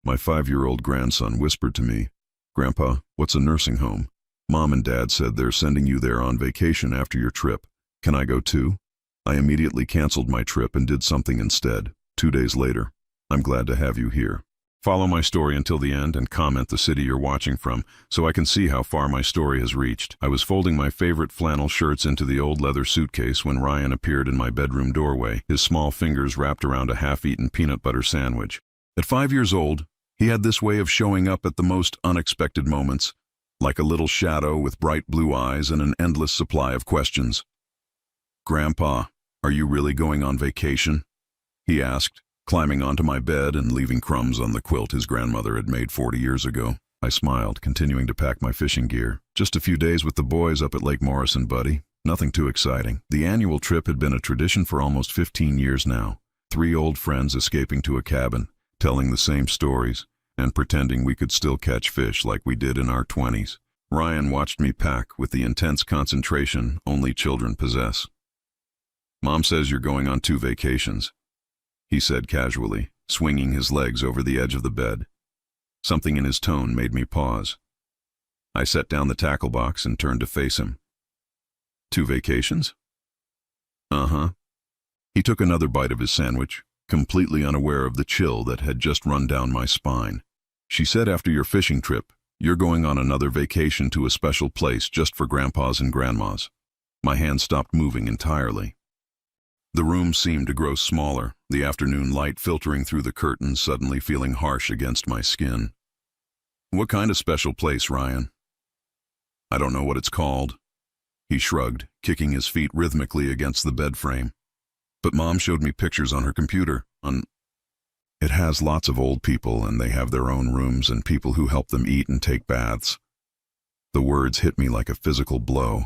My 5-year-old grandson whispered to me, "Grandpa, what's a nursing home? Mom and Dad said they're sending you there on vacation after your trip. Can I go too?" I immediately canceled my trip and did something instead. 2 days later. I'm glad to have you here. Follow my story until the end and comment the city you're watching from so I can see how far my story has reached. I was folding my favorite flannel shirts into the old leather suitcase when Ryan appeared in my bedroom doorway, his small fingers wrapped around a half-eaten peanut butter sandwich. At 5 years old, he had this way of showing up at the most unexpected moments, like a little shadow with bright blue eyes and an endless supply of questions. "Grandpa, are you really going on vacation?" he asked, climbing onto my bed and leaving crumbs on the quilt his grandmother had made 40 years ago. I smiled, continuing to pack my fishing gear. "Just a few days with the boys up at Lake Morrison, buddy. Nothing too exciting." The annual trip had been a tradition for almost 15 years now. 3 old friends escaping to a cabin, telling the same stories, and pretending we could still catch fish like we did in our 20s. Ryan watched me pack with the intense concentration only children possess. "Mom says you're going on 2 vacations," he said casually, swinging his legs over the edge of the bed. Something in his tone made me pause. I set down the tackle box and turned to face him. "2 vacations?" "Uh-huh." He took another bite of his sandwich, completely unaware of the chill that had just run down my spine. "She said after your fishing trip, you're going on another vacation to a special place just for grandpas and grandmas." My hand stopped moving entirely. The room seemed to grow smaller, the afternoon light filtering through the curtains suddenly feeling harsh against my skin. "What kind of special place, Ryan?" "I don't know what it's called." He shrugged, kicking his feet rhythmically against the bed frame. "But Mom showed me pictures on her computer. It has lots of old people and they have their own rooms and people who help them eat and take baths." The words hit me like a physical blow.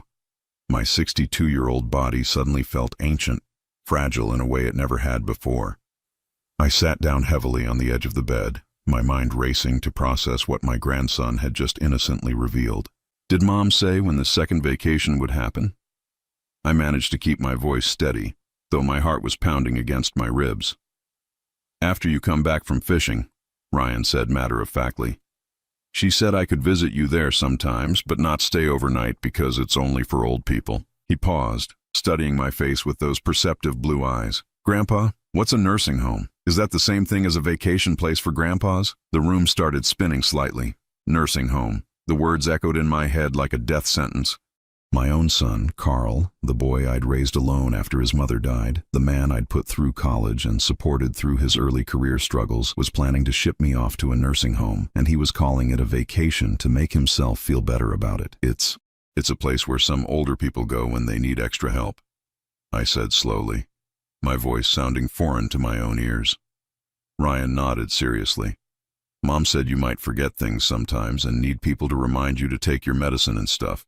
My 62-year-old body suddenly felt ancient, fragile in a way it never had before. I sat down heavily on the edge of the bed, my mind racing to process what my grandson had just innocently revealed. "Did Mom say when the second vacation would happen?" I managed to keep my voice steady, though my heart was pounding against my ribs. "After you come back from fishing," Ryan said matter-of-factly. "She said I could visit you there sometimes, but not stay overnight because it's only for old people." He paused, studying my face with those perceptive blue eyes. "Grandpa, what's a nursing home? Is that the same thing as a vacation place for grandpas?" The room started spinning slightly. Nursing home. The words echoed in my head like a death sentence. My own son, Carl, the boy I'd raised alone after his mother died, the man I'd put through college and supported through his early career struggles, was planning to ship me off to a nursing home, and he was calling it a vacation to make himself feel better about it. It's a place where some older people go when they need extra help," I said slowly, my voice sounding foreign to my own ears. Ryan nodded seriously. "Mom said you might forget things sometimes and need people to remind you to take your medicine and stuff.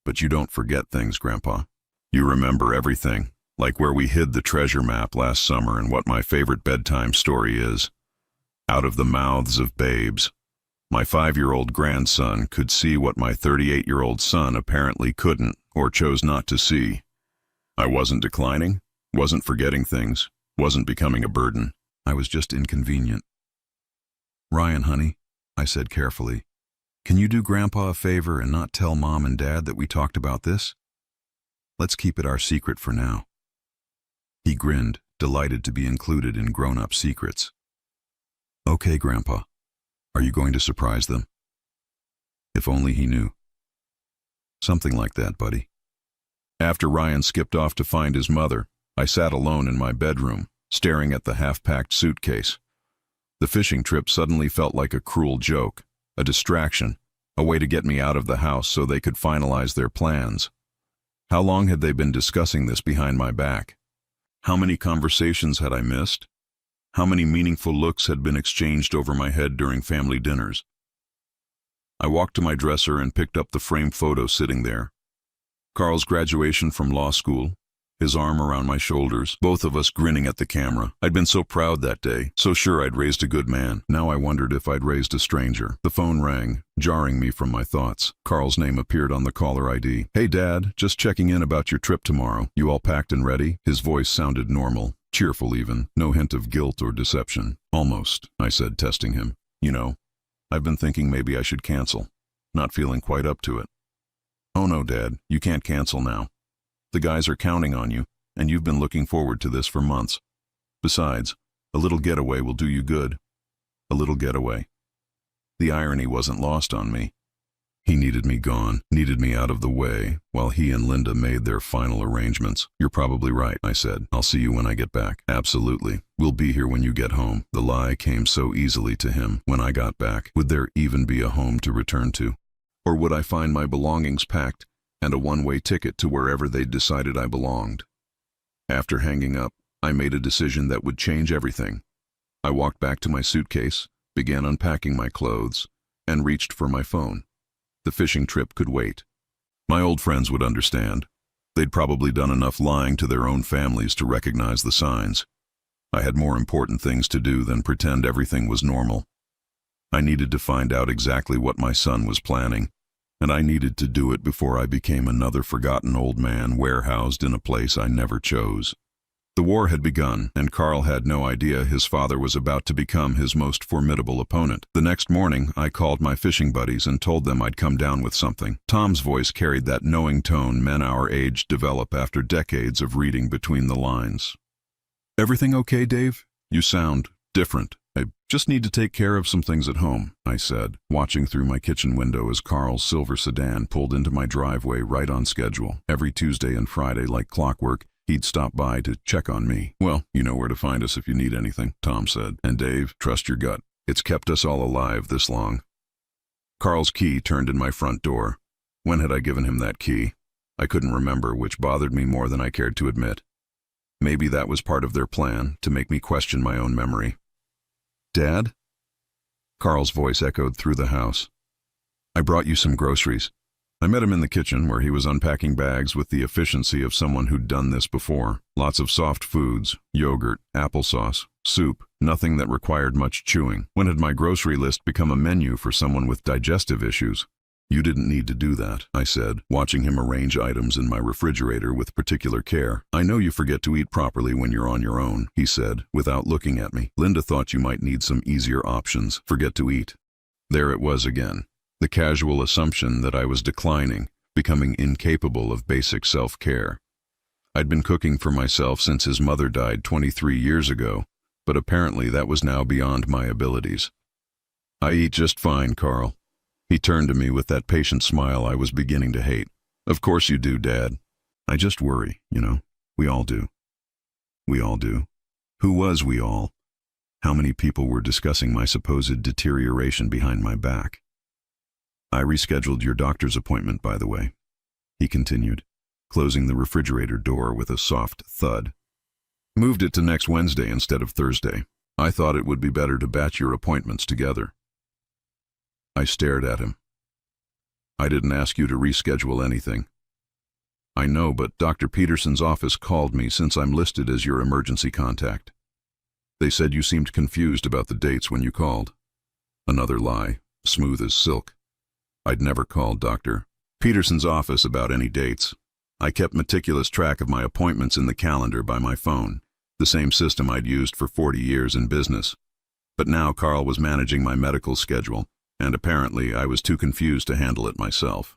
But you don't forget things, Grandpa. You remember everything, like where we hid the treasure map last summer and what my favorite bedtime story is. Out of the mouths of babes. My 5-year-old grandson could see what my 38-year-old son apparently couldn't or chose not to see. I wasn't declining, wasn't forgetting things, wasn't becoming a burden. I was just inconvenient." "Ryan, honey," I said carefully, "can you do Grandpa a favor and not tell Mom and Dad that we talked about this? Let's keep it our secret for now." He grinned, delighted to be included in grown-up secrets. "Okay, Grandpa. Are you going to surprise them?" If only he knew. Something like that, buddy. After Ryan skipped off to find his mother, I sat alone in my bedroom, staring at the half-packed suitcase. The fishing trip suddenly felt like a cruel joke, a distraction, a way to get me out of the house so they could finalize their plans. How long had they been discussing this behind my back? How many conversations had I missed? How many meaningful looks had been exchanged over my head during family dinners? I walked to my dresser and picked up the framed photo sitting there. Carl's graduation from law school, his arm around my shoulders, both of us grinning at the camera. I'd been so proud that day, so sure I'd raised a good man. Now I wondered if I'd raised a stranger. The phone rang, jarring me from my thoughts. Carl's name appeared on the caller ID. "Hey, Dad, just checking in about your trip tomorrow. You all packed and ready?" His voice sounded normal, cheerful even, no hint of guilt or deception. "Almost," I said, testing him. You know, I've been thinking maybe I should cancel. Not feeling quite up to it. Oh no, Dad, you can't cancel now. The guys are counting on you, and you've been looking forward to this for months. Besides, a little getaway will do you good. A little getaway. The irony wasn't lost on me. He needed me gone, needed me out of the way, while he and Linda made their final arrangements. You're probably right, I said. I'll see you when I get back. Absolutely. We'll be here when you get home. The lie came so easily to him. When I got back, would there even be a home to return to? Or would I find my belongings packed and a one-way ticket to wherever they'd decided I belonged? After hanging up, I made a decision that would change everything. I walked back to my suitcase, began unpacking my clothes, and reached for my phone. The fishing trip could wait. My old friends would understand. They'd probably done enough lying to their own families to recognize the signs. I had more important things to do than pretend everything was normal. I needed to find out exactly what my son was planning, and I needed to do it before I became another forgotten old man warehoused in a place I never chose. The war had begun, and Carl had no idea his father was about to become his most formidable opponent. The next morning, I called my fishing buddies and told them I'd come down with something. Tom's voice carried that knowing tone men our age develop after decades of reading between the lines. Everything okay, Dave? You sound different. I just need to take care of some things at home, I said, watching through my kitchen window as Carl's silver sedan pulled into my driveway right on schedule. Every Tuesday and Friday, like clockwork, he'd stop by to check on me. Well, you know where to find us if you need anything, Tom said. And Dave, trust your gut. It's kept us all alive this long. Carl's key turned in my front door. When had I given him that key? I couldn't remember, which bothered me more than I cared to admit. Maybe that was part of their plan, to make me question my own memory. Dad? Carl's voice echoed through the house. I brought you some groceries. I met him in the kitchen where he was unpacking bags with the efficiency of someone who'd done this before. Lots of soft foods, yogurt, applesauce, soup, nothing that required much chewing. When had my grocery list become a menu for someone with digestive issues? You didn't need to do that, I said, watching him arrange items in my refrigerator with particular care. I know you forget to eat properly when you're on your own, he said, without looking at me. Linda thought you might need some easier options. Forget to eat. There it was again. The casual assumption that I was declining, becoming incapable of basic self-care. I'd been cooking for myself since his mother died 23 years ago, but apparently that was now beyond my abilities. I eat just fine, Carl. He turned to me with that patient smile I was beginning to hate. Of course you do, Dad. I just worry, you know. We all do. We all do. Who was we all? How many people were discussing my supposed deterioration behind my back? I rescheduled your doctor's appointment, by the way, he continued, closing the refrigerator door with a soft thud. Moved it to next Wednesday instead of Thursday. I thought it would be better to batch your appointments together. I stared at him. I didn't ask you to reschedule anything. I know, but Dr. Peterson's office called me since I'm listed as your emergency contact. They said you seemed confused about the dates when you called. Another lie, smooth as silk. I'd never called Dr. Peterson's office about any dates. I kept meticulous track of my appointments in the calendar by my phone, the same system I'd used for 40 years in business. But now Carl was managing my medical schedule, and apparently I was too confused to handle it myself.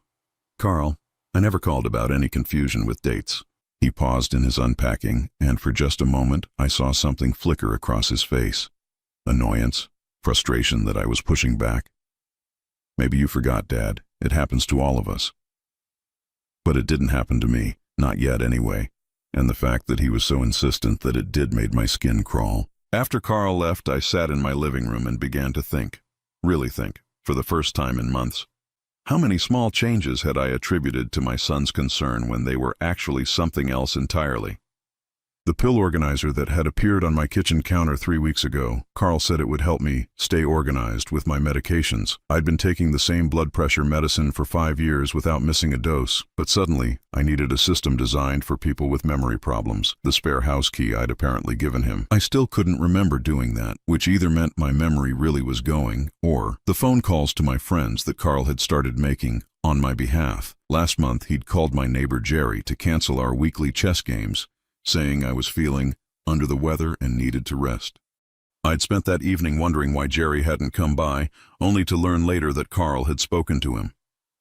Carl, I never called about any confusion with dates. He paused in his unpacking, and for just a moment I saw something flicker across his face. Annoyance, frustration that I was pushing back. Maybe you forgot, Dad. It happens to all of us. But it didn't happen to me, not yet anyway, and the fact that he was so insistent that it did made my skin crawl. After Carl left, I sat in my living room and began to think, really think, for the first time in months. How many small changes had I attributed to my son's concern when they were actually something else entirely? The pill organizer that had appeared on my kitchen counter 3 weeks ago, Carl said it would help me stay organized with my medications. I'd been taking the same blood pressure medicine for 5 years without missing a dose, but suddenly I needed a system designed for people with memory problems, the spare house key I'd apparently given him. I still couldn't remember doing that, which either meant my memory really was going, or the phone calls to my friends that Carl had started making on my behalf. Last month he'd called my neighbor Jerry to cancel our weekly chess games, saying I was feeling under the weather and needed to rest. I'd spent that evening wondering why Jerry hadn't come by, only to learn later that Carl had spoken to him.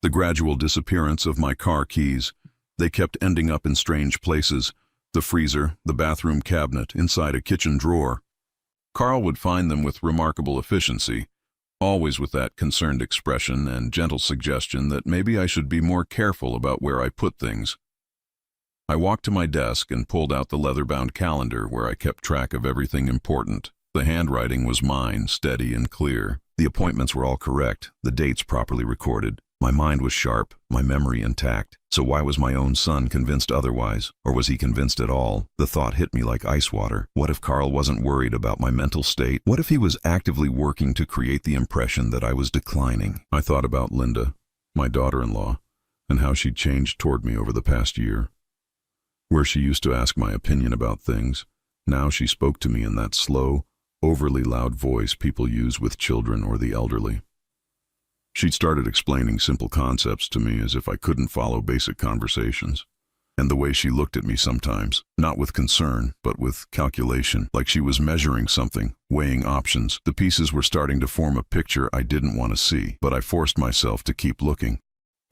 The gradual disappearance of my car keys. They kept ending up in strange places. The freezer, the bathroom cabinet, inside a kitchen drawer. Carl would find them with remarkable efficiency, always with that concerned expression and gentle suggestion that maybe I should be more careful about where I put things. I walked to my desk and pulled out the leather-bound calendar where I kept track of everything important. The handwriting was mine, steady and clear. The appointments were all correct, the dates properly recorded. My mind was sharp, my memory intact. So why was my own son convinced otherwise? Or was he convinced at all? The thought hit me like ice water. What if Carl wasn't worried about my mental state? What if he was actively working to create the impression that I was declining? I thought about Linda, my daughter-in-law, and how she'd changed toward me over the past year. Where she used to ask my opinion about things, now she spoke to me in that slow, overly loud voice people use with children or the elderly. She'd started explaining simple concepts to me as if I couldn't follow basic conversations. And the way she looked at me sometimes, not with concern, but with calculation, like she was measuring something, weighing options. The pieces were starting to form a picture I didn't want to see, but I forced myself to keep looking.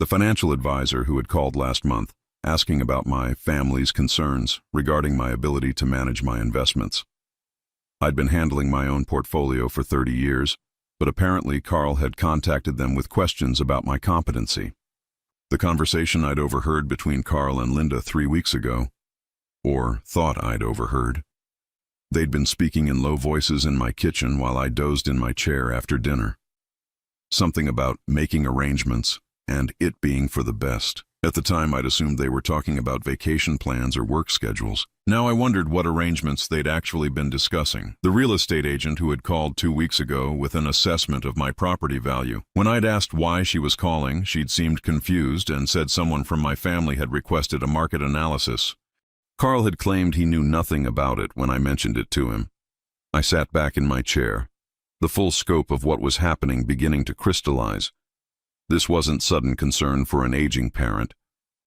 The financial advisor who had called last month, asking about my family's concerns regarding my ability to manage my investments. I'd been handling my own portfolio for 30 years, but apparently Carl had contacted them with questions about my competency. The conversation I'd overheard between Carl and Linda 3 weeks ago, or thought I'd overheard. They'd been speaking in low voices in my kitchen while I dozed in my chair after dinner. Something about making arrangements and it being for the best. At the time, I'd assumed they were talking about vacation plans or work schedules. Now I wondered what arrangements they'd actually been discussing. The real estate agent who had called 2 weeks ago with an assessment of my property value. When I'd asked why she was calling, she'd seemed confused and said someone from my family had requested a market analysis. Carl had claimed he knew nothing about it when I mentioned it to him. I sat back in my chair, the full scope of what was happening beginning to crystallize. This wasn't sudden concern for an aging parent.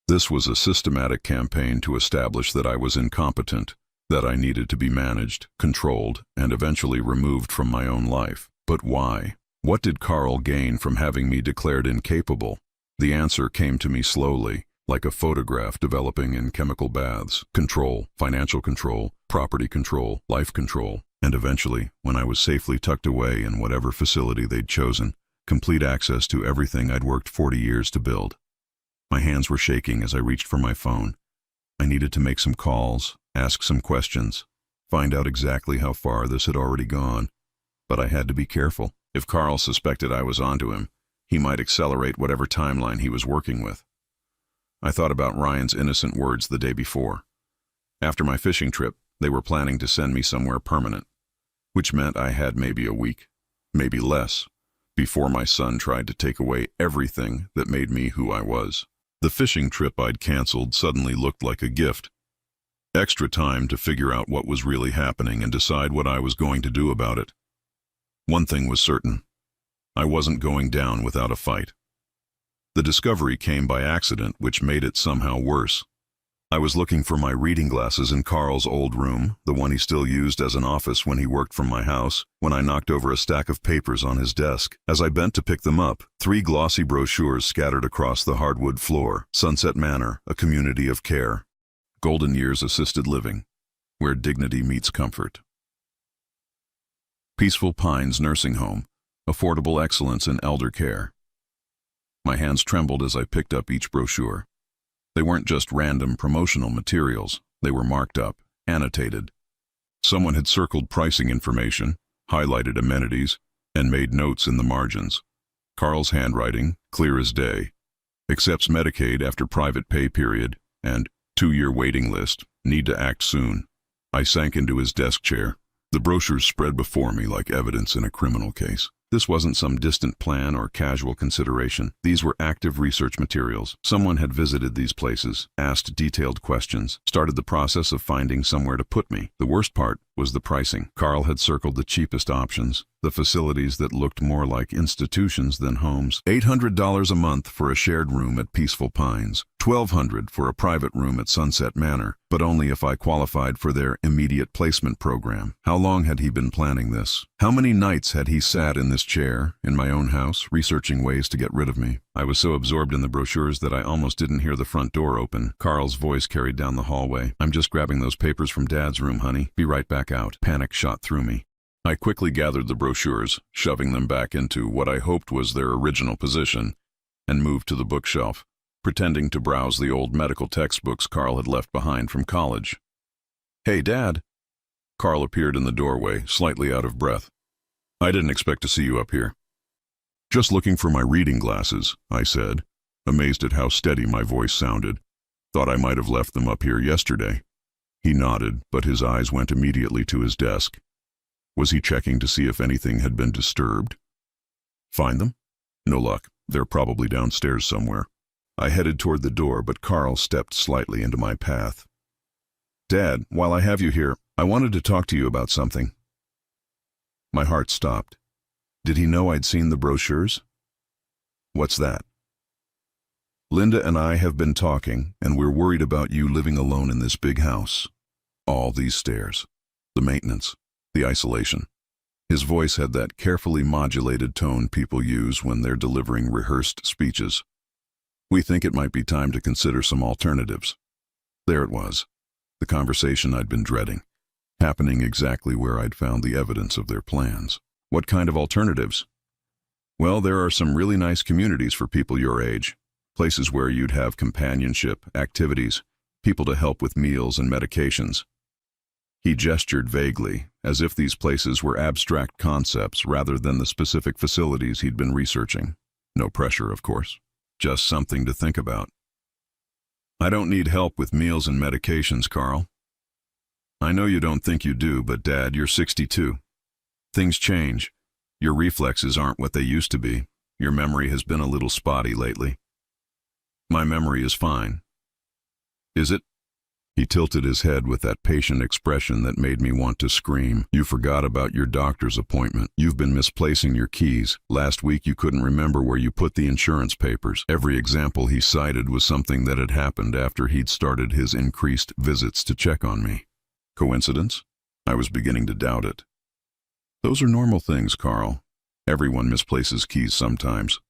This was a systematic campaign to establish that I was incompetent, that I needed to be managed, controlled, and eventually removed from my own life. But why? What did Carl gain from having me declared incapable? The answer came to me slowly, like a photograph developing in chemical baths. Control, financial control, property control, life control, and eventually, when I was safely tucked away in whatever facility they'd chosen, complete access to everything I'd worked 40 years to build. My hands were shaking as I reached for my phone. I needed to make some calls, ask some questions, find out exactly how far this had already gone. But I had to be careful. If Carl suspected I was onto him, he might accelerate whatever timeline he was working with. I thought about Ryan's innocent words the day before. After my fishing trip, they were planning to send me somewhere permanent, which meant I had maybe a week, maybe less, before my son tried to take away everything that made me who I was. The fishing trip I'd canceled suddenly looked like a gift. Extra time to figure out what was really happening and decide what I was going to do about it. One thing was certain. I wasn't going down without a fight. The discovery came by accident, which made it somehow worse. I was looking for my reading glasses in Carl's old room, the one he still used as an office when he worked from my house, when I knocked over a stack of papers on his desk. As I bent to pick them up, 3 glossy brochures scattered across the hardwood floor. Sunset Manor, a community of care. Golden Years Assisted Living, where dignity meets comfort. Peaceful Pines Nursing Home, affordable excellence in elder care. My hands trembled as I picked up each brochure. They weren't just random promotional materials. They were marked up, annotated. Someone had circled pricing information, highlighted amenities, and made notes in the margins. Carl's handwriting, clear as day. Accepts Medicaid after private pay period, and 2-year waiting list, need to act soon. I sank into his desk chair. The brochures spread before me like evidence in a criminal case. This wasn't some distant plan or casual consideration. These were active research materials. Someone had visited these places, asked detailed questions, started the process of finding somewhere to put me. The worst part was the pricing. Carl had circled the cheapest options, the facilities that looked more like institutions than homes. $800 a month for a shared room at Peaceful Pines, $1,200 for a private room at Sunset Manor, but only if I qualified for their immediate placement program. How long had he been planning this? How many nights had he sat in this chair, in my own house, researching ways to get rid of me? I was so absorbed in the brochures that I almost didn't hear the front door open. Carl's voice carried down the hallway. "I'm just grabbing those papers from Dad's room, honey. Be right back out." Panic shot through me. I quickly gathered the brochures, shoving them back into what I hoped was their original position, and moved to the bookshelf, pretending to browse the old medical textbooks Carl had left behind from college. "Hey, Dad." Carl appeared in the doorway, slightly out of breath. "I didn't expect to see you up here." "Just looking for my reading glasses," I said, amazed at how steady my voice sounded. "Thought I might have left them up here yesterday." He nodded, but his eyes went immediately to his desk. Was he checking to see if anything had been disturbed? "Find them?" "No luck. They're probably downstairs somewhere." I headed toward the door, but Carl stepped slightly into my path. "Dad, while I have you here, I wanted to talk to you about something." My heart stopped. Did he know I'd seen the brochures? "What's that?" "Linda and I have been talking, and we're worried about you living alone in this big house. All these stairs. The maintenance. The isolation." His voice had that carefully modulated tone people use when they're delivering rehearsed speeches. "We think it might be time to consider some alternatives." There it was, the conversation I'd been dreading, happening exactly where I'd found the evidence of their plans. "What kind of alternatives?" "Well, there are some really nice communities for people your age, places where you'd have companionship, activities, people to help with meals and medications." He gestured vaguely, as if these places were abstract concepts rather than the specific facilities he'd been researching. No pressure, of course. Just something to think about. "I don't need help with meals and medications, Carl." "I know you don't think you do, but Dad, you're 62. Things change. Your reflexes aren't what they used to be. Your memory has been a little spotty lately." "My memory is fine." "Is it?" He tilted his head with that patient expression that made me want to scream. "You forgot about your doctor's appointment. You've been misplacing your keys. Last week you couldn't remember where you put the insurance papers." Every example he cited was something that had happened after he'd started his increased visits to check on me. Coincidence? I was beginning to doubt it. "Those are normal things, Carl. Everyone misplaces keys sometimes."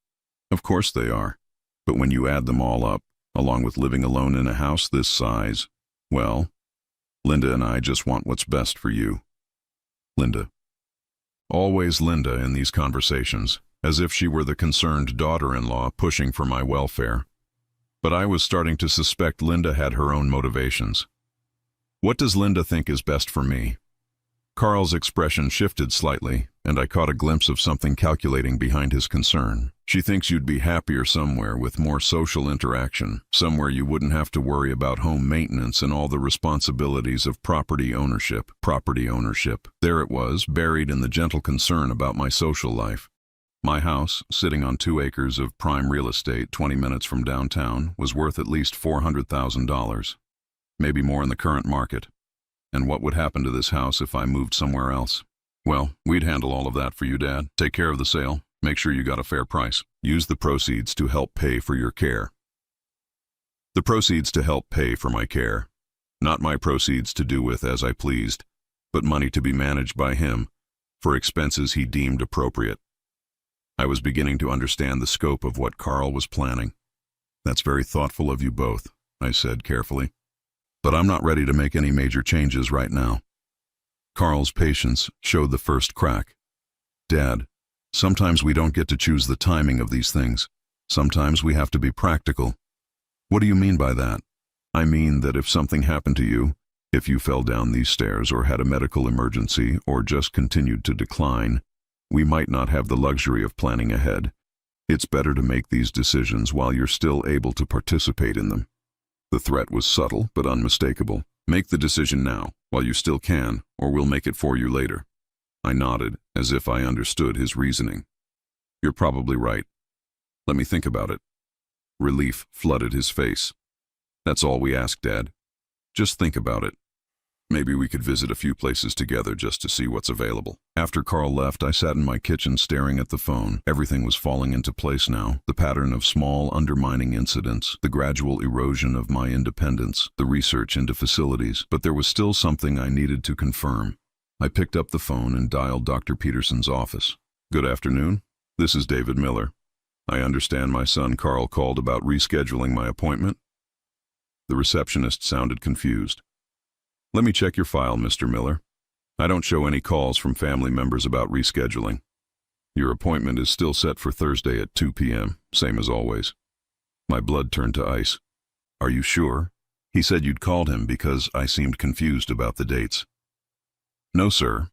"Of course they are. But when you add them all up, along with living alone in a house this size, well, Linda and I just want what's best for you." Linda. Always Linda in these conversations, as if she were the concerned daughter-in-law pushing for my welfare. But I was starting to suspect Linda had her own motivations. What does Linda think is best for me? Carl's expression shifted slightly, and I caught a glimpse of something calculating behind his concern. "She thinks you'd be happier somewhere with more social interaction, somewhere you wouldn't have to worry about home maintenance and all the responsibilities of property ownership." Property ownership. There it was, buried in the gentle concern about my social life. My house, sitting on 2 acres of prime real estate 20 minutes from downtown, was worth at least $400,000. Maybe more in the current market. And what would happen to this house if I moved somewhere else? "Well, we'd handle all of that for you, Dad. Take care of the sale. Make sure you got a fair price. Use the proceeds to help pay for your care." The proceeds to help pay for my care. Not my proceeds to do with as I pleased, but money to be managed by him for expenses he deemed appropriate. I was beginning to understand the scope of what Carl was planning. "That's very thoughtful of you both," I said carefully. "But I'm not ready to make any major changes right now." Carl's patience showed the first crack. "Dad, sometimes we don't get to choose the timing of these things. Sometimes we have to be practical." "What do you mean by that?" "I mean that if something happened to you, if you fell down these stairs or had a medical emergency or just continued to decline, we might not have the luxury of planning ahead. It's better to make these decisions while you're still able to participate in them." The threat was subtle but unmistakable. "Make the decision now, while you still can, or we'll make it for you later." I nodded, as if I understood his reasoning. "You're probably right. Let me think about it." Relief flooded his face. "That's all we ask, Dad. Just think about it." Maybe we could visit a few places together just to see what's available. After Carl left, I sat in my kitchen staring at the phone. Everything was falling into place now. The pattern of small, undermining incidents, the gradual erosion of my independence, the research into facilities. But there was still something I needed to confirm. I picked up the phone and dialed Dr. Peterson's office. Good afternoon. This is David Miller. I understand my son Carl called about rescheduling my appointment. The receptionist sounded confused. Let me check your file, Mr. Miller. I don't show any calls from family members about rescheduling. Your appointment is still set for Thursday at 2 p.m., same as always. My blood turned to ice. Are you sure? He said you'd called him because I seemed confused about the dates. No, sir.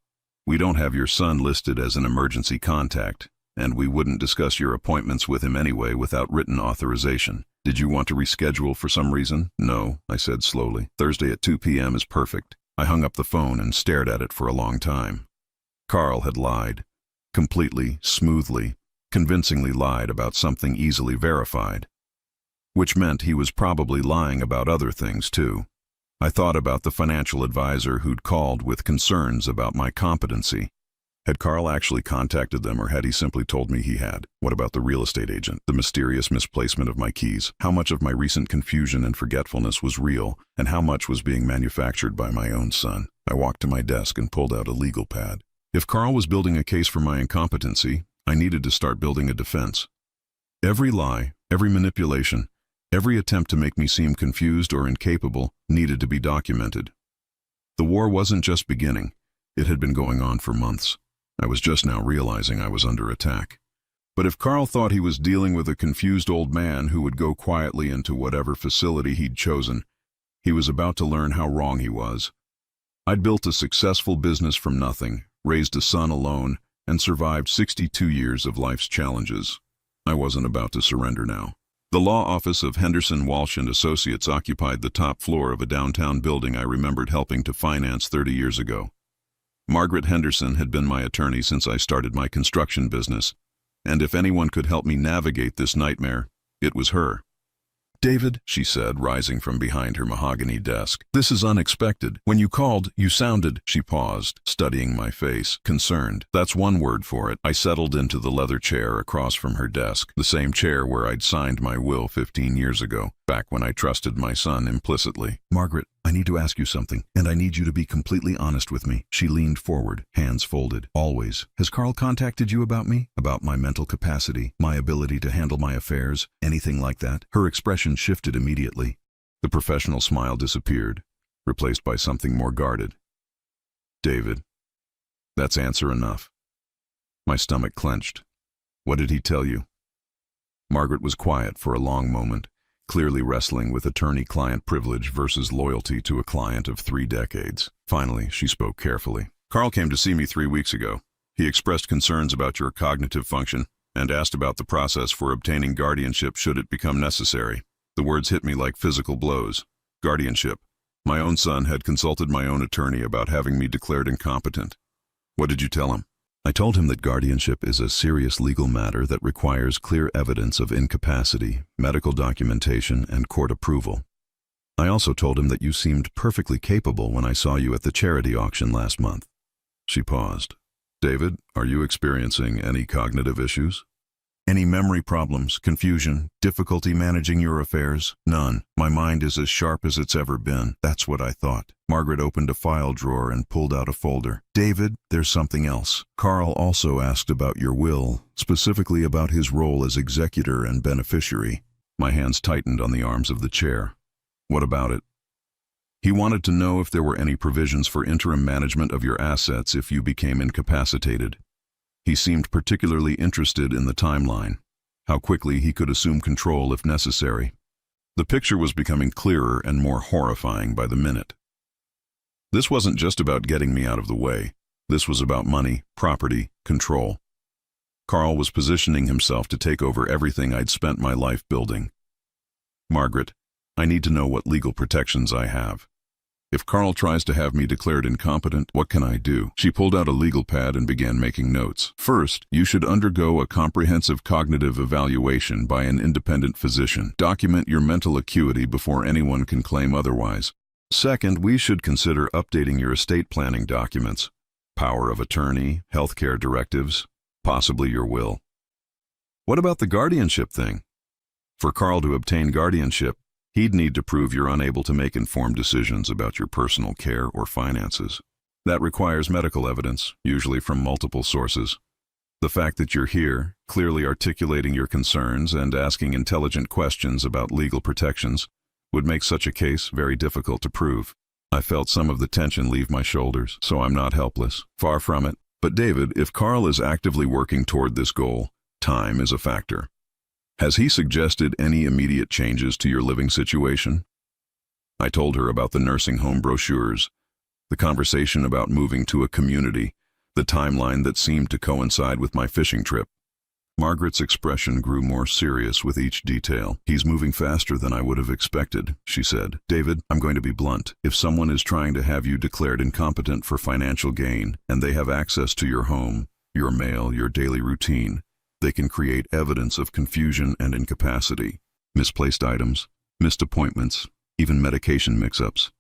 We don't have your son listed as an emergency contact, and we wouldn't discuss your appointments with him anyway without written authorization. Did you want to reschedule for some reason? No, I said slowly. Thursday at 2 p.m. is perfect. I hung up the phone and stared at it for a long time. Carl had lied. Completely, smoothly, convincingly lied about something easily verified. Which meant he was probably lying about other things too. I thought about the financial advisor who'd called with concerns about my competency. Had Carl actually contacted them, or had he simply told me he had? What about the real estate agent, the mysterious misplacement of my keys? How much of my recent confusion and forgetfulness was real, and how much was being manufactured by my own son? I walked to my desk and pulled out a legal pad. If Carl was building a case for my incompetency, I needed to start building a defense. Every lie, every manipulation, every attempt to make me seem confused or incapable needed to be documented. The war wasn't just beginning. It had been going on for months. I was just now realizing I was under attack. But if Carl thought he was dealing with a confused old man who would go quietly into whatever facility he'd chosen, he was about to learn how wrong he was. I'd built a successful business from nothing, raised a son alone, and survived 62 years of life's challenges. I wasn't about to surrender now. The law office of Henderson, Walsh & Associates occupied the top floor of a downtown building I remembered helping to finance 30 years ago. Margaret Henderson had been my attorney since I started my construction business, and if anyone could help me navigate this nightmare, it was her. David, she said, rising from behind her mahogany desk, this is unexpected. When you called, you sounded, she paused, studying my face, concerned. That's one word for it. I settled into the leather chair across from her desk, the same chair where I'd signed my will 15 years ago, back when I trusted my son implicitly. Margaret, I need to ask you something, and I need you to be completely honest with me. She leaned forward, hands folded. Always. Has Carl contacted you about me? About my mental capacity, my ability to handle my affairs, anything like that? Her expression shifted immediately. The professional smile disappeared, replaced by something more guarded. David, that's answer enough. My stomach clenched. What did he tell you? Margaret was quiet for a long moment, clearly wrestling with attorney-client privilege versus loyalty to a client of 3 decades. Finally, she spoke carefully. Carl came to see me 3 weeks ago. He expressed concerns about your cognitive function and asked about the process for obtaining guardianship should it become necessary. The words hit me like physical blows. Guardianship. My own son had consulted my own attorney about having me declared incompetent. What did you tell him? I told him that guardianship is a serious legal matter that requires clear evidence of incapacity, medical documentation, and court approval. I also told him that you seemed perfectly capable when I saw you at the charity auction last month. She paused. David, are you experiencing any cognitive issues? Any memory problems, confusion, difficulty managing your affairs? None. My mind is as sharp as it's ever been. That's what I thought. Margaret opened a file drawer and pulled out a folder. David, there's something else. Carl also asked about your will, specifically about his role as executor and beneficiary. My hands tightened on the arms of the chair. What about it? He wanted to know if there were any provisions for interim management of your assets if you became incapacitated. He seemed particularly interested in the timeline, how quickly he could assume control if necessary. The picture was becoming clearer and more horrifying by the minute. This wasn't just about getting me out of the way. This was about money, property, control. Carl was positioning himself to take over everything I'd spent my life building. Margaret, I need to know what legal protections I have. If Carl tries to have me declared incompetent, what can I do? She pulled out a legal pad and began making notes. First, you should undergo a comprehensive cognitive evaluation by an independent physician. Document your mental acuity before anyone can claim otherwise. Second, we should consider updating your estate planning documents, power of attorney, healthcare directives, possibly your will. What about the guardianship thing? For Carl to obtain guardianship, he'd need to prove you're unable to make informed decisions about your personal care or finances. That requires medical evidence, usually from multiple sources. The fact that you're here, clearly articulating your concerns and asking intelligent questions about legal protections, would make such a case very difficult to prove. I felt some of the tension leave my shoulders, so I'm not helpless. Far from it. But David, if Carl is actively working toward this goal, time is a factor. Has he suggested any immediate changes to your living situation? I told her about the nursing home brochures, the conversation about moving to a community, the timeline that seemed to coincide with my fishing trip. Margaret's expression grew more serious with each detail. He's moving faster than I would have expected, she said. David, I'm going to be blunt. If someone is trying to have you declared incompetent for financial gain, and they have access to your home, your mail, your daily routine, they can create evidence of confusion and incapacity, misplaced items, missed appointments, even medication mix-ups.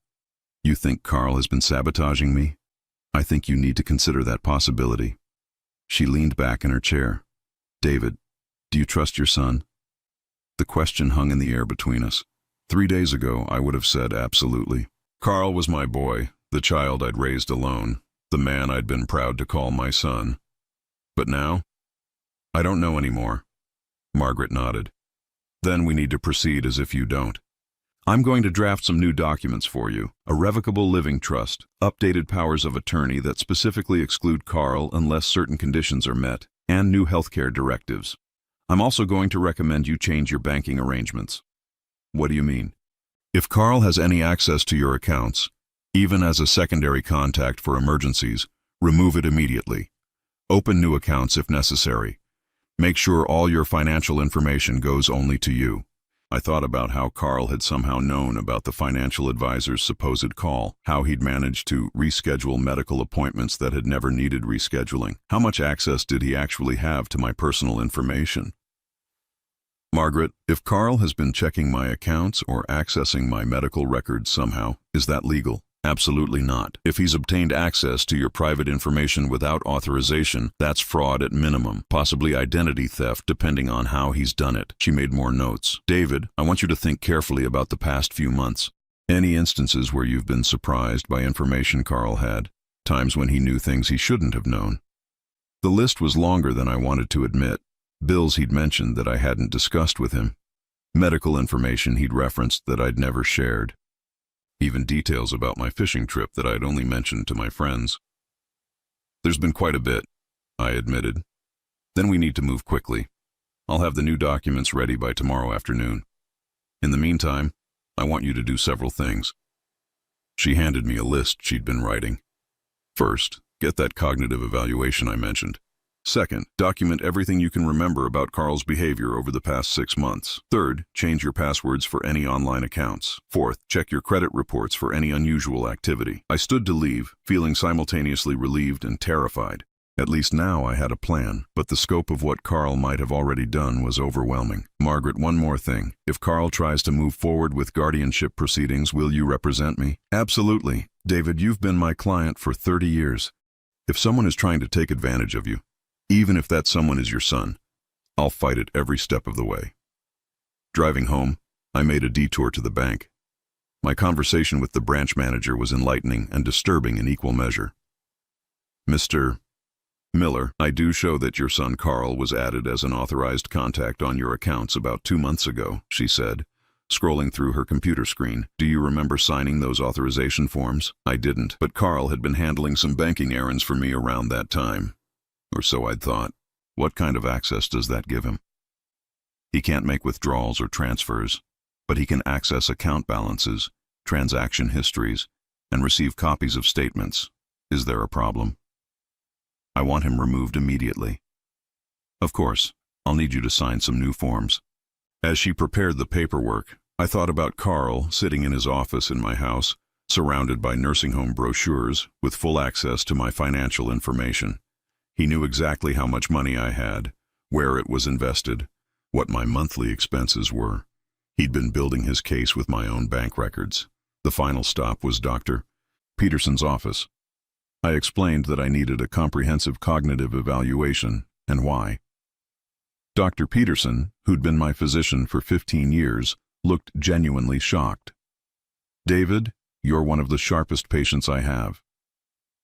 You think Carl has been sabotaging me? I think you need to consider that possibility. She leaned back in her chair. David, do you trust your son? The question hung in the air between us. 3 days ago, I would have said absolutely. Carl was my boy, the child I'd raised alone, the man I'd been proud to call my son. But now? I don't know anymore. Margaret nodded. Then we need to proceed as if you don't. I'm going to draft some new documents for you. A revocable living trust, updated powers of attorney that specifically exclude Carl unless certain conditions are met, and new healthcare directives. I'm also going to recommend you change your banking arrangements. What do you mean? If Carl has any access to your accounts, even as a secondary contact for emergencies, remove it immediately. Open new accounts if necessary. Make sure all your financial information goes only to you. I thought about how Carl had somehow known about the financial advisor's supposed call, how he'd managed to reschedule medical appointments that had never needed rescheduling. How much access did he actually have to my personal information? Margaret, if Carl has been checking my accounts or accessing my medical records somehow, is that legal? Absolutely not. If he's obtained access to your private information without authorization, that's fraud at minimum, possibly identity theft depending on how he's done it. She made more notes. David, I want you to think carefully about the past few months. Any instances where you've been surprised by information Carl had, times when he knew things he shouldn't have known. The list was longer than I wanted to admit. Bills he'd mentioned that I hadn't discussed with him. Medical information he'd referenced that I'd never shared. Even details about my fishing trip that I'd only mentioned to my friends. There's been quite a bit, I admitted. Then we need to move quickly. I'll have the new documents ready by tomorrow afternoon. In the meantime, I want you to do several things. She handed me a list she'd been writing. First, get that cognitive evaluation I mentioned. Second, document everything you can remember about Carl's behavior over the past 6 months. Third, change your passwords for any online accounts. Fourth, check your credit reports for any unusual activity. I stood to leave, feeling simultaneously relieved and terrified. At least now I had a plan, but the scope of what Carl might have already done was overwhelming. Margaret, one more thing. If Carl tries to move forward with guardianship proceedings, will you represent me? Absolutely. David, you've been my client for 30 years. If someone is trying to take advantage of you, even if that someone is your son, I'll fight it every step of the way. Driving home, I made a detour to the bank. My conversation with the branch manager was enlightening and disturbing in equal measure. Mr. Miller, I do show that your son Carl was added as an authorized contact on your accounts about 2 months ago, she said, scrolling through her computer screen. Do you remember signing those authorization forms? I didn't, but Carl had been handling some banking errands for me around that time. Or so I'd thought. What kind of access does that give him? He can't make withdrawals or transfers, but he can access account balances, transaction histories, and receive copies of statements. Is there a problem? I want him removed immediately. Of course, I'll need you to sign some new forms. As she prepared the paperwork, I thought about Carl sitting in his office in my house, surrounded by nursing home brochures with full access to my financial information. He knew exactly how much money I had, where it was invested, what my monthly expenses were. He'd been building his case with my own bank records. The final stop was Dr. Peterson's office. I explained that I needed a comprehensive cognitive evaluation, and why. Dr. Peterson, who'd been my physician for 15 years, looked genuinely shocked. "David, you're one of the sharpest patients I have.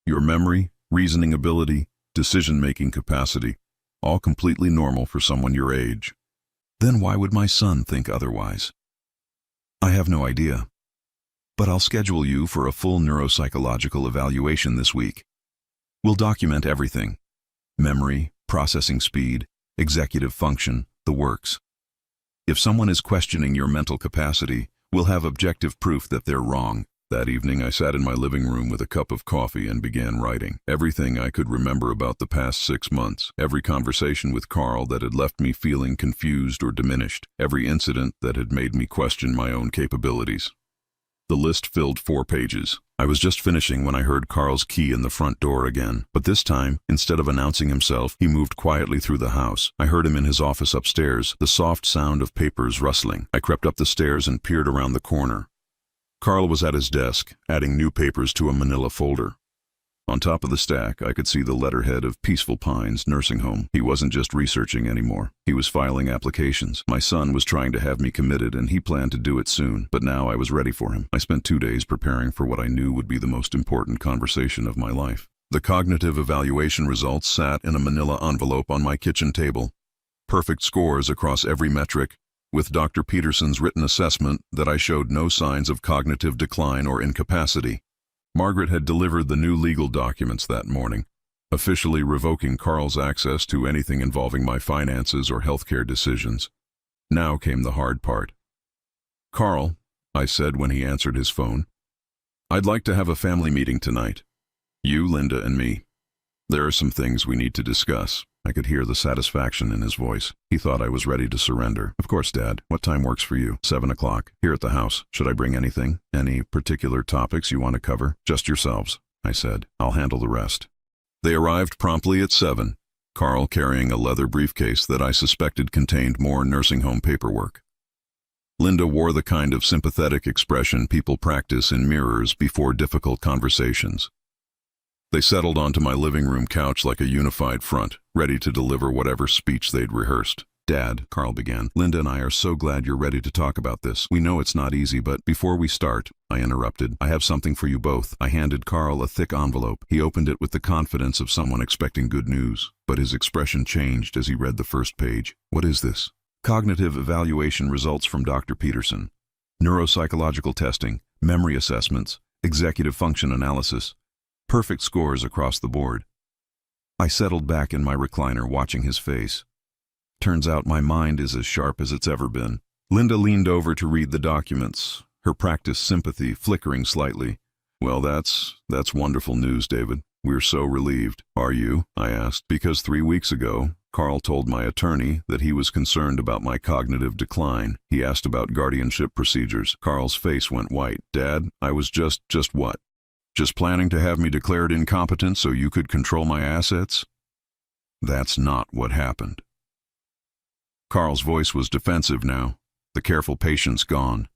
Your memory, reasoning ability, decision-making capacity, all completely normal for someone your age. Then why would my son think otherwise?" "I have no idea. But I'll schedule you for a full neuropsychological evaluation this week. We'll document everything: memory, processing speed, executive function, the works. If someone is questioning your mental capacity, we'll have objective proof that they're wrong." That evening, I sat in my living room with a cup of coffee and began writing everything I could remember about the past 6 months, every conversation with Carl that had left me feeling confused or diminished, every incident that had made me question my own capabilities. The list filled 4 pages. I was just finishing when I heard Carl's key in the front door again. But this time, instead of announcing himself, he moved quietly through the house. I heard him in his office upstairs, the soft sound of papers rustling. I crept up the stairs and peered around the corner. Carl was at his desk, adding new papers to a manila folder. On top of the stack, I could see the letterhead of Peaceful Pines Nursing Home. He wasn't just researching anymore. He was filing applications. My son was trying to have me committed, and he planned to do it soon. But now I was ready for him. I spent 2 days preparing for what I knew would be the most important conversation of my life. The cognitive evaluation results sat in a manila envelope on my kitchen table. Perfect scores across every metric, with Dr. Peterson's written assessment that I showed no signs of cognitive decline or incapacity. Margaret had delivered the new legal documents that morning, officially revoking Carl's access to anything involving my finances or healthcare decisions. Now came the hard part. "Carl," I said when he answered his phone, "I'd like to have a family meeting tonight. You, Linda, and me. There are some things we need to discuss." I could hear the satisfaction in his voice. He thought I was ready to surrender. "Of course, Dad. What time works for you?" 7 o'clock. "Here at the house. Should I bring anything? Any particular topics you want to cover?" "Just yourselves," I said. "I'll handle the rest." They arrived promptly at 7, Carl carrying a leather briefcase that I suspected contained more nursing home paperwork. Linda wore the kind of sympathetic expression people practice in mirrors before difficult conversations. They settled onto my living room couch like a unified front, ready to deliver whatever speech they'd rehearsed. "Dad," Carl began, "Linda and I are so glad you're ready to talk about this. We know it's not easy, but before we start," I interrupted, "I have something for you both." I handed Carl a thick envelope. He opened it with the confidence of someone expecting good news, but his expression changed as he read the first page. "What is this?" "Cognitive evaluation results from Dr. Peterson. Neuropsychological testing, memory assessments, executive function analysis. Perfect scores across the board." I settled back in my recliner, watching his face. Turns out my mind is as sharp as it's ever been. Linda leaned over to read the documents, her practiced sympathy flickering slightly. "Well, that's wonderful news, David. We're so relieved." "Are you?" I asked, because 3 weeks ago, Carl told my attorney that he was concerned about my cognitive decline. He asked about guardianship procedures. Carl's face went white. "Dad, I was just what? Just planning to have me declared incompetent so you could control my assets?" "That's not what happened." Carl's voice was defensive now, the careful patience gone.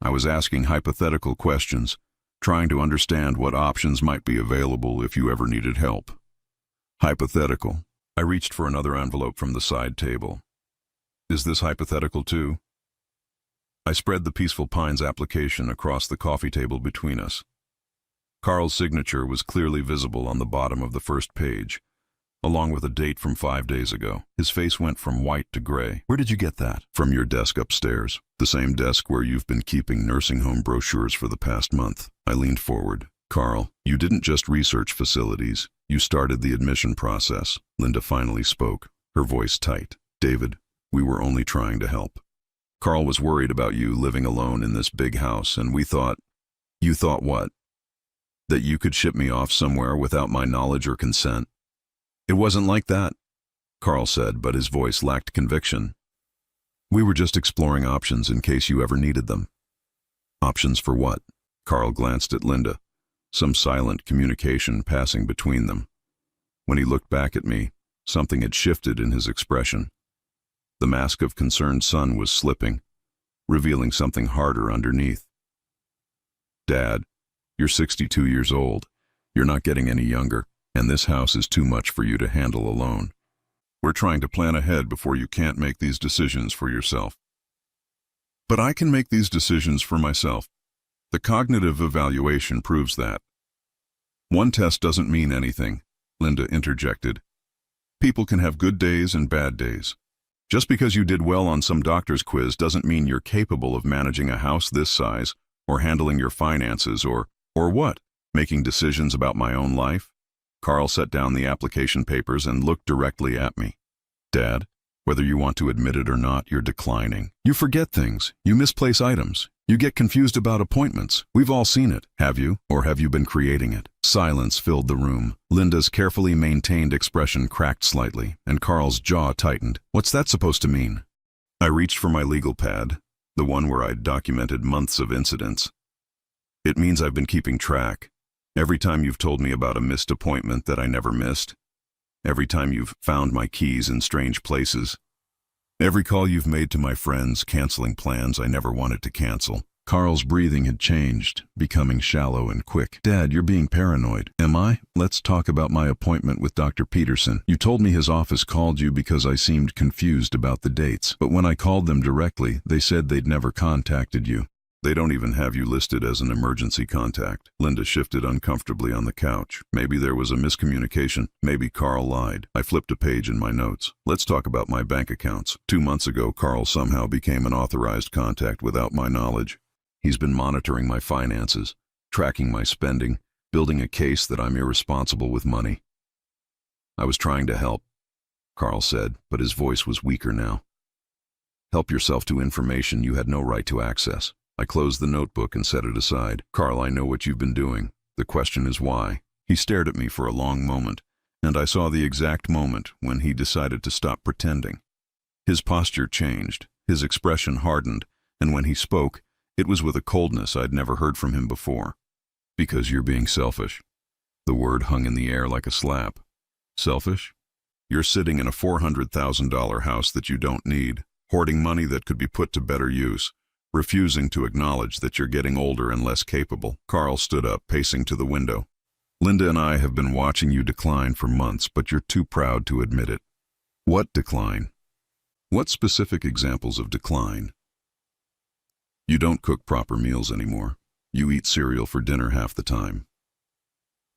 I was asking hypothetical questions, trying to understand what options might be available if you ever needed help. Hypothetical. I reached for another envelope from the side table. "Is this hypothetical too?" I spread the Peaceful Pines application across the coffee table between us. Carl's signature was clearly visible on the bottom of the first page, along with a date from 5 days ago. His face went from white to gray. "Where did you get that?" "From your desk upstairs. The same desk where you've been keeping nursing home brochures for the past month." I leaned forward. "Carl, you didn't just research facilities. You started the admission process." Linda finally spoke, her voice tight. "David, we were only trying to help. Carl was worried about you living alone in this big house, and we thought..." "You thought what?" "That you could ship me off somewhere without my knowledge or consent." "It wasn't like that," Carl said, but his voice lacked conviction. "We were just exploring options in case you ever needed them." "Options for what?" Carl glanced at Linda, some silent communication passing between them. When he looked back at me, something had shifted in his expression. The mask of concerned son was slipping, revealing something harder underneath. Dad, you're 62 years old. You're not getting any younger, and this house is too much for you to handle alone. We're trying to plan ahead before you can't make these decisions for yourself. But I can make these decisions for myself. The cognitive evaluation proves that. One test doesn't mean anything, Linda interjected. People can have good days and bad days. Just because you did well on some doctor's quiz doesn't mean you're capable of managing a house this size, or handling your finances, or what? Making decisions about my own life? Carl set down the application papers and looked directly at me. Dad, whether you want to admit it or not, you're declining. You forget things. You misplace items. You get confused about appointments. We've all seen it. Have you? Or have you been creating it? Silence filled the room. Linda's carefully maintained expression cracked slightly, and Carl's jaw tightened. What's that supposed to mean? I reached for my legal pad, the one where I'd documented months of incidents. It means I've been keeping track. Every time you've told me about a missed appointment that I never missed. Every time you've found my keys in strange places. Every call you've made to my friends, canceling plans I never wanted to cancel. Carl's breathing had changed, becoming shallow and quick. Dad, you're being paranoid. Am I? Let's talk about my appointment with Dr. Peterson. You told me his office called you because I seemed confused about the dates. But when I called them directly, they said they'd never contacted you. They don't even have you listed as an emergency contact. Linda shifted uncomfortably on the couch. Maybe there was a miscommunication. Maybe Carl lied. I flipped a page in my notes. Let's talk about my bank accounts. 2 months ago, Carl somehow became an authorized contact without my knowledge. He's been monitoring my finances, tracking my spending, building a case that I'm irresponsible with money. I was trying to help, Carl said, but his voice was weaker now. Help yourself to information you had no right to access. I closed the notebook and set it aside. Carl, I know what you've been doing. The question is why. He stared at me for a long moment, and I saw the exact moment when he decided to stop pretending. His posture changed, his expression hardened, and when he spoke, it was with a coldness I'd never heard from him before. Because you're being selfish. The word hung in the air like a slap. Selfish? You're sitting in a $400,000 house that you don't need, hoarding money that could be put to better use, refusing to acknowledge that you're getting older and less capable. Carl stood up, pacing to the window. Linda and I have been watching you decline for months, but you're too proud to admit it. What decline? What specific examples of decline? You don't cook proper meals anymore. You eat cereal for dinner half the time.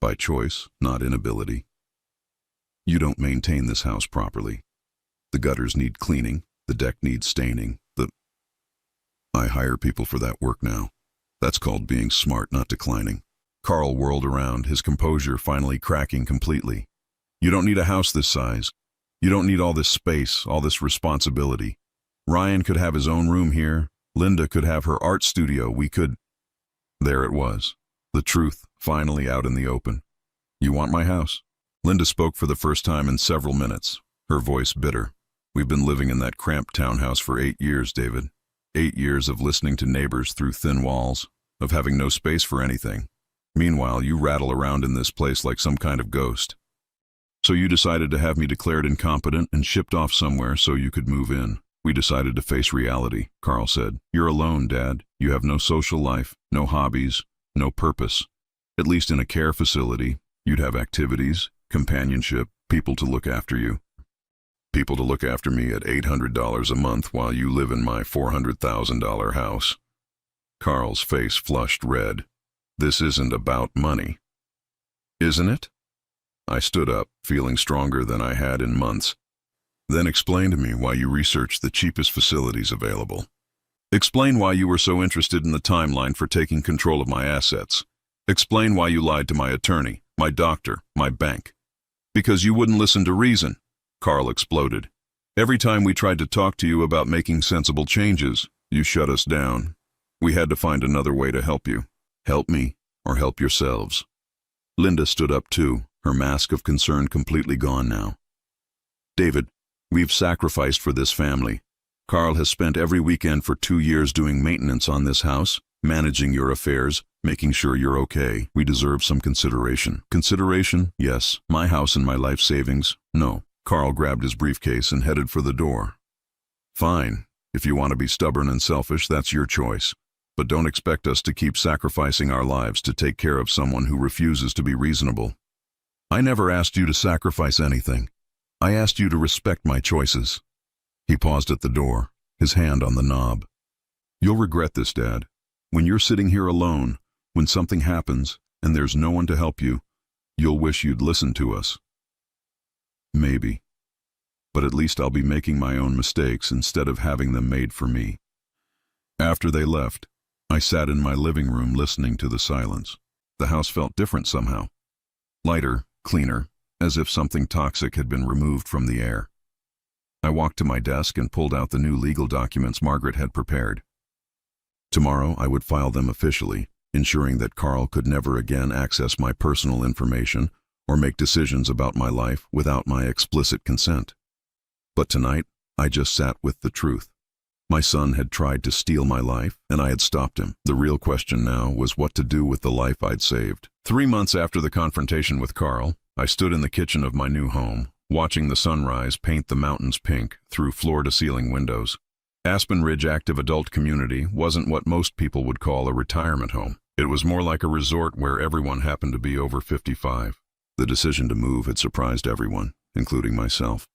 By choice, not inability. You don't maintain this house properly. The gutters need cleaning, the deck needs staining, I hire people for that work now. That's called being smart, not declining. Carl whirled around, his composure finally cracking completely. You don't need a house this size. You don't need all this space, all this responsibility. Ryan could have his own room here. Linda could have her art studio. We could... There it was. The truth, finally out in the open. You want my house? Linda spoke for the first time in several minutes, her voice bitter. We've been living in that cramped townhouse for 8 years, David. 8 years of listening to neighbors through thin walls, of having no space for anything. Meanwhile, you rattle around in this place like some kind of ghost. So you decided to have me declared incompetent and shipped off somewhere so you could move in. We decided to face reality, Carl said. You're alone, Dad. You have no social life, no hobbies, no purpose. At least in a care facility, you'd have activities, companionship, people to look after you. People to look after me at $800 a month while you live in my $400,000 house. Carl's face flushed red. This isn't about money. Isn't it? I stood up, feeling stronger than I had in months. Then explain to me why you researched the cheapest facilities available. Explain why you were so interested in the timeline for taking control of my assets. Explain why you lied to my attorney, my doctor, my bank. Because you wouldn't listen to reason. Carl exploded. Every time we tried to talk to you about making sensible changes, you shut us down. We had to find another way to help you. Help me, or help yourselves. Linda stood up too, her mask of concern completely gone now. David, we've sacrificed for this family. Carl has spent every weekend for 2 years doing maintenance on this house, managing your affairs, making sure you're okay. We deserve some consideration. Consideration? Yes. My house and my life savings? No. Carl grabbed his briefcase and headed for the door. Fine. If you want to be stubborn and selfish, that's your choice. but don't expect us to keep sacrificing our lives to take care of someone who refuses to be reasonable. I never asked you to sacrifice anything. I asked you to respect my choices." He paused at the door, his hand on the knob. "You'll regret this, Dad. When you're sitting here alone, when something happens and there's no one to help you, you'll wish you'd listened to us." "Maybe. But at least I'll be making my own mistakes instead of having them made for me." After they left, I sat in my living room listening to the silence. The house felt different somehow. Lighter, cleaner, as if something toxic had been removed from the air. I walked to my desk and pulled out the new legal documents Margaret had prepared. Tomorrow I would file them officially, ensuring that Carl could never again access my personal information or make decisions about my life without my explicit consent. But tonight, I just sat with the truth. My son had tried to steal my life, and I had stopped him. The real question now was what to do with the life I'd saved. 3 months after the confrontation with Carl, I stood in the kitchen of my new home, watching the sunrise paint the mountains pink through floor-to-ceiling windows. Aspen Ridge Active Adult Community wasn't what most people would call a retirement home. It was more like a resort where everyone happened to be over 55. The decision to move had surprised everyone, including myself.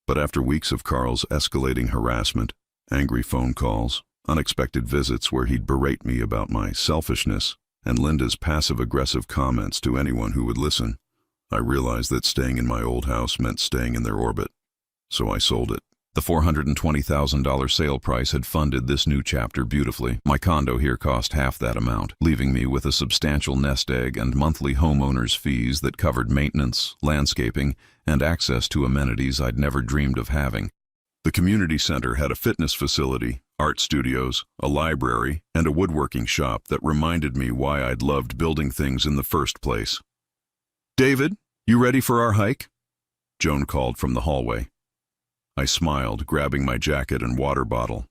But after weeks of Carl's escalating harassment, angry phone calls, unexpected visits where he'd berate me about my selfishness, and Linda's passive-aggressive comments to anyone who would listen, I realized that staying in my old house meant staying in their orbit. So I sold it. The $420,000 sale price had funded this new chapter beautifully. My condo here cost half that amount, leaving me with a substantial nest egg and monthly homeowner's fees that covered maintenance, landscaping, and access to amenities I'd never dreamed of having. The community center had a fitness facility, art studios, a library, and a woodworking shop that reminded me why I'd loved building things in the first place. "David, you ready for our hike?" Joan called from the hallway. I smiled, grabbing my jacket and water bottle.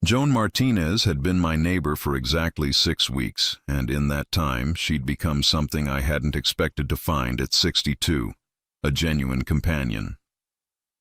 Joan Martinez had been my neighbor for exactly 6 weeks, and in that time she'd become something I hadn't expected to find at 62, a genuine companion.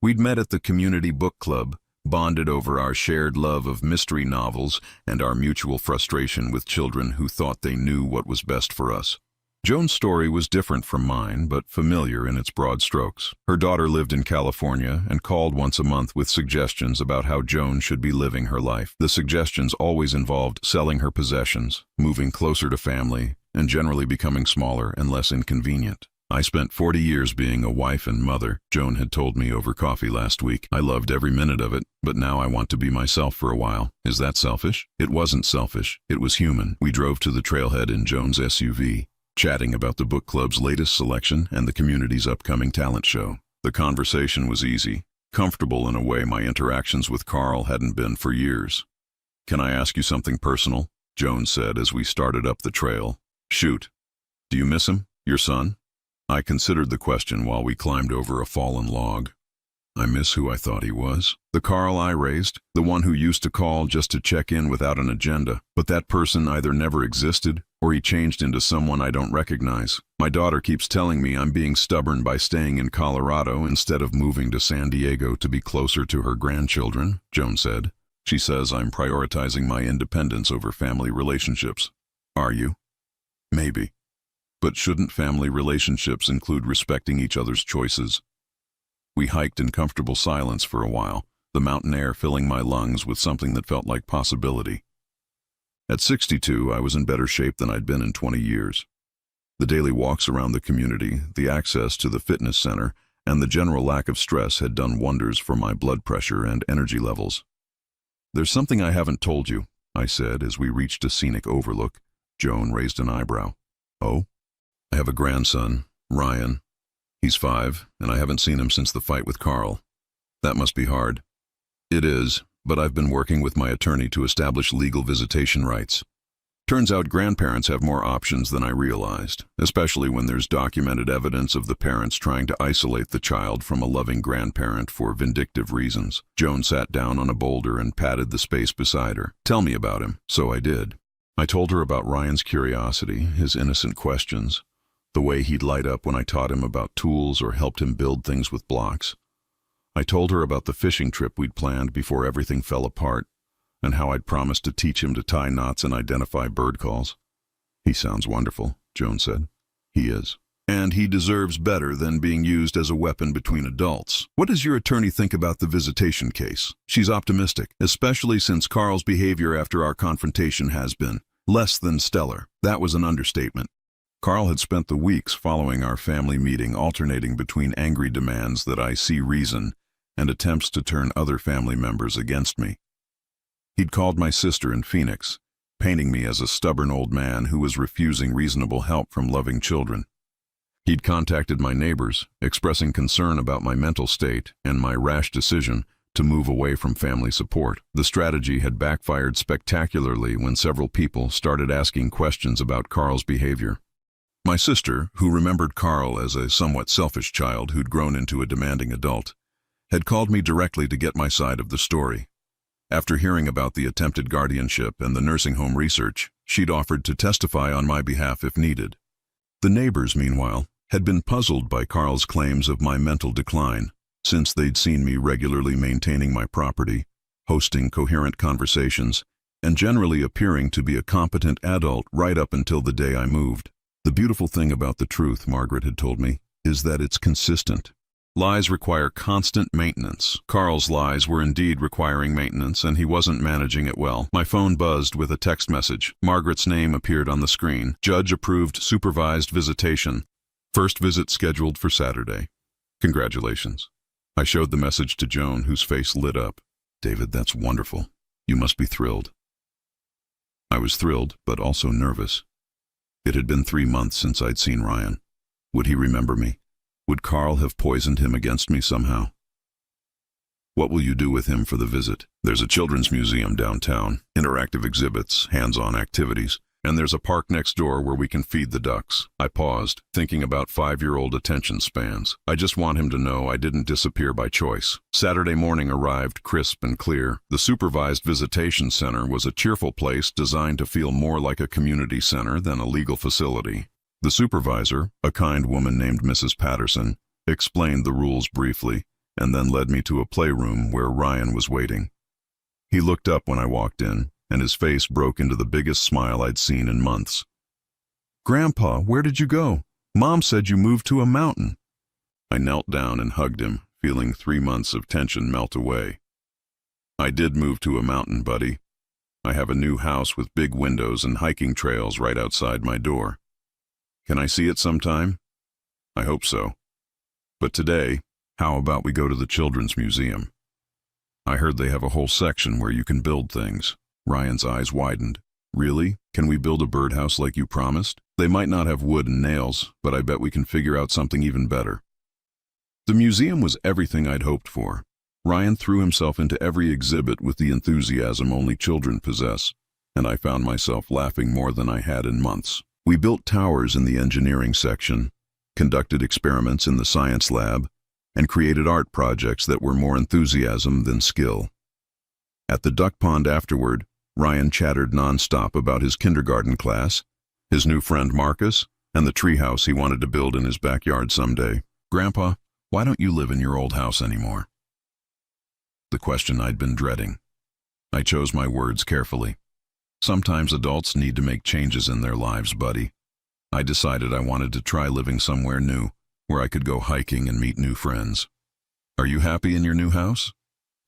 We'd met at the community book club, bonded over our shared love of mystery novels and our mutual frustration with children who thought they knew what was best for us. Joan's story was different from mine, but familiar in its broad strokes. Her daughter lived in California and called once a month with suggestions about how Joan should be living her life. The suggestions always involved selling her possessions, moving closer to family, and generally becoming smaller and less inconvenient. "I spent 40 years being a wife and mother," Joan had told me over coffee last week. "I loved every minute of it, but now I want to be myself for a while. Is that selfish?" It wasn't selfish. It was human. We drove to the trailhead in Joan's SUV, chatting about the book club's latest selection and the community's upcoming talent show. The conversation was easy, comfortable in a way my interactions with Carl hadn't been for years. "Can I ask you something personal?" Joan said as we started up the trail. "Shoot. Do you miss him, your son?" I considered the question while we climbed over a fallen log. I miss who I thought he was. The Carl I raised, the one who used to call just to check in without an agenda. But that person either never existed or he changed into someone I don't recognize. My daughter keeps telling me I'm being stubborn by staying in Colorado instead of moving to San Diego to be closer to her grandchildren, Joan said. She says I'm prioritizing my independence over family relationships. Are you? Maybe. But shouldn't family relationships include respecting each other's choices? We hiked in comfortable silence for a while, the mountain air filling my lungs with something that felt like possibility. At 62, I was in better shape than I'd been in 20 years. The daily walks around the community, the access to the fitness center, and the general lack of stress had done wonders for my blood pressure and energy levels. "There's something I haven't told you," I said as we reached a scenic overlook. Joan raised an eyebrow. "Oh?" "I have a grandson, Ryan. He's 5, and I haven't seen him since the fight with Carl. That must be hard." "It is, but I've been working with my attorney to establish legal visitation rights. Turns out grandparents have more options than I realized, especially when there's documented evidence of the parents trying to isolate the child from a loving grandparent for vindictive reasons." Joan sat down on a boulder and patted the space beside her. "Tell me about him." So I did. I told her about Ryan's curiosity, his innocent questions, the way he'd light up when I taught him about tools or helped him build things with blocks. I told her about the fishing trip we'd planned before everything fell apart, and how I'd promised to teach him to tie knots and identify bird calls. "He sounds wonderful," Joan said. "He is. And he deserves better than being used as a weapon between adults." "What does your attorney think about the visitation case?" "She's optimistic, especially since Carl's behavior after our confrontation has been less than stellar." That was an understatement. Carl had spent the weeks following our family meeting alternating between angry demands that I see reason and attempts to turn other family members against me. He'd called my sister in Phoenix, painting me as a stubborn old man who was refusing reasonable help from loving children. He'd contacted my neighbors, expressing concern about my mental state and my rash decision to move away from family support. The strategy had backfired spectacularly when several people started asking questions about Carl's behavior. My sister, who remembered Carl as a somewhat selfish child who'd grown into a demanding adult, had called me directly to get my side of the story. After hearing about the attempted guardianship and the nursing home research, she'd offered to testify on my behalf if needed. The neighbors, meanwhile, had been puzzled by Carl's claims of my mental decline, since they'd seen me regularly maintaining my property, hosting coherent conversations, and generally appearing to be a competent adult right up until the day I moved. "The beautiful thing about the truth," Margaret had told me, "is that it's consistent. Lies require constant maintenance." Carl's lies were indeed requiring maintenance, and he wasn't managing it well. My phone buzzed with a text message. Margaret's name appeared on the screen. "Judge approved supervised visitation. First visit scheduled for Saturday. Congratulations." I showed the message to Joan, whose face lit up. "David, that's wonderful. You must be thrilled." I was thrilled, but also nervous. It had been 3 months since I'd seen Ryan. Would he remember me? Would Carl have poisoned him against me somehow? "What will you do with him for the visit?" "There's a children's museum downtown, interactive exhibits, hands-on activities, and there's a park next door where we can feed the ducks." I paused, thinking about 5-year-old attention spans. "I just want him to know I didn't disappear by choice." Saturday morning arrived crisp and clear. The supervised visitation center was a cheerful place designed to feel more like a community center than a legal facility. The supervisor, a kind woman named Mrs. Patterson, explained the rules briefly, and then led me to a playroom where Ryan was waiting. He looked up when I walked in, and his face broke into the biggest smile I'd seen in months. "Grandpa, where did you go? Mom said you moved to a mountain." I knelt down and hugged him, feeling 3 months of tension melt away. "I did move to a mountain, buddy. I have a new house with big windows and hiking trails right outside my door. Can I see it sometime?" "I hope so. But today, how about we go to the Children's Museum? I heard they have a whole section where you can build things." Ryan's eyes widened. "Really? Can we build a birdhouse like you promised? They might not have wood and nails, but I bet we can figure out something even better." The museum was everything I'd hoped for. Ryan threw himself into every exhibit with the enthusiasm only children possess, and I found myself laughing more than I had in months. We built towers in the engineering section, conducted experiments in the science lab, and created art projects that were more enthusiasm than skill. At the duck pond afterward, Ryan chattered nonstop about his kindergarten class, his new friend Marcus, and the treehouse he wanted to build in his backyard someday. "Grandpa, why don't you live in your old house anymore?" The question I'd been dreading. I chose my words carefully. "Sometimes adults need to make changes in their lives, buddy." I decided I wanted to try living somewhere new, where I could go hiking and meet new friends. "Are you happy in your new house?"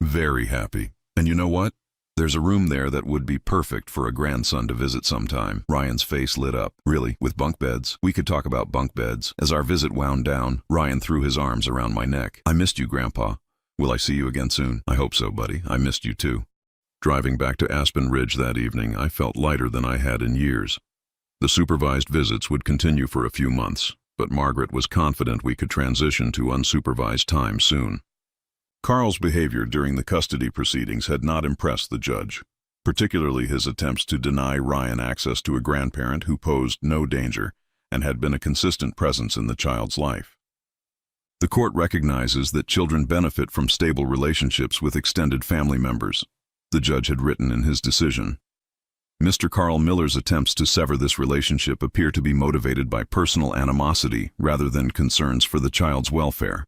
"Very happy. And you know what? There's a room there that would be perfect for a grandson to visit sometime." Ryan's face lit up. "Really? With bunk beds?" "We could talk about bunk beds." As our visit wound down, Ryan threw his arms around my neck. "I missed you, Grandpa. Will I see you again soon?" "I hope so, buddy. I missed you too." Driving back to Aspen Ridge that evening, I felt lighter than I had in years. The supervised visits would continue for a few months, but Margaret was confident we could transition to unsupervised time soon. Carl's behavior during the custody proceedings had not impressed the judge, particularly his attempts to deny Ryan access to a grandparent who posed no danger and had been a consistent presence in the child's life. The court recognizes that children benefit from stable relationships with extended family members, the judge had written in his decision. Mr. Carl Miller's attempts to sever this relationship appear to be motivated by personal animosity rather than concerns for the child's welfare.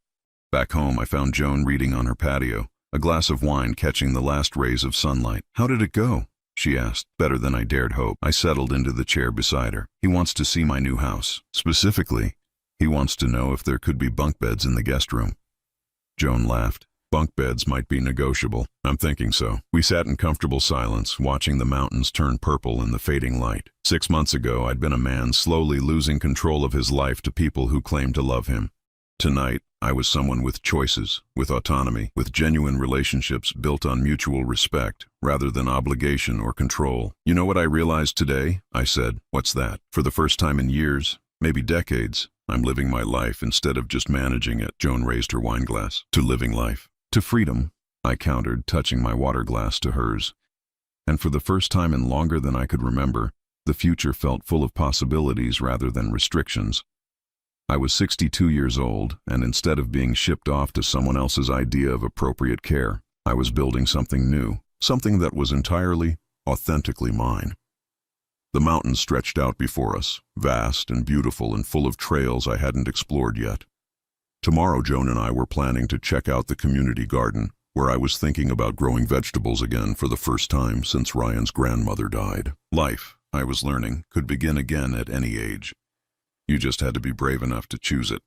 Back home, I found Joan reading on her patio, a glass of wine catching the last rays of sunlight. "How did it go?" she asked. "Better than I dared hope." I settled into the chair beside her. "He wants to see my new house. Specifically, he wants to know if there could be bunk beds in the guest room." Joan laughed. "Bunk beds might be negotiable. I'm thinking so." We sat in comfortable silence, watching the mountains turn purple in the fading light. 6 months ago, I'd been a man slowly losing control of his life to people who claimed to love him. Tonight, I was someone with choices, with autonomy, with genuine relationships built on mutual respect, rather than obligation or control. "You know what I realized today?" I said. "What's that?" "For the first time in years, maybe decades, I'm living my life instead of just managing it." Joan raised her wine glass. "To living life." "To freedom," I countered, touching my water glass to hers. And for the first time in longer than I could remember, the future felt full of possibilities rather than restrictions. I was 62 years old, and instead of being shipped off to someone else's idea of appropriate care, I was building something new, something that was entirely, authentically mine. The mountains stretched out before us, vast and beautiful and full of trails I hadn't explored yet. Tomorrow, Joan and I were planning to check out the community garden, where I was thinking about growing vegetables again for the first time since Ryan's grandmother died. Life, I was learning, could begin again at any age. You just had to be brave enough to choose it.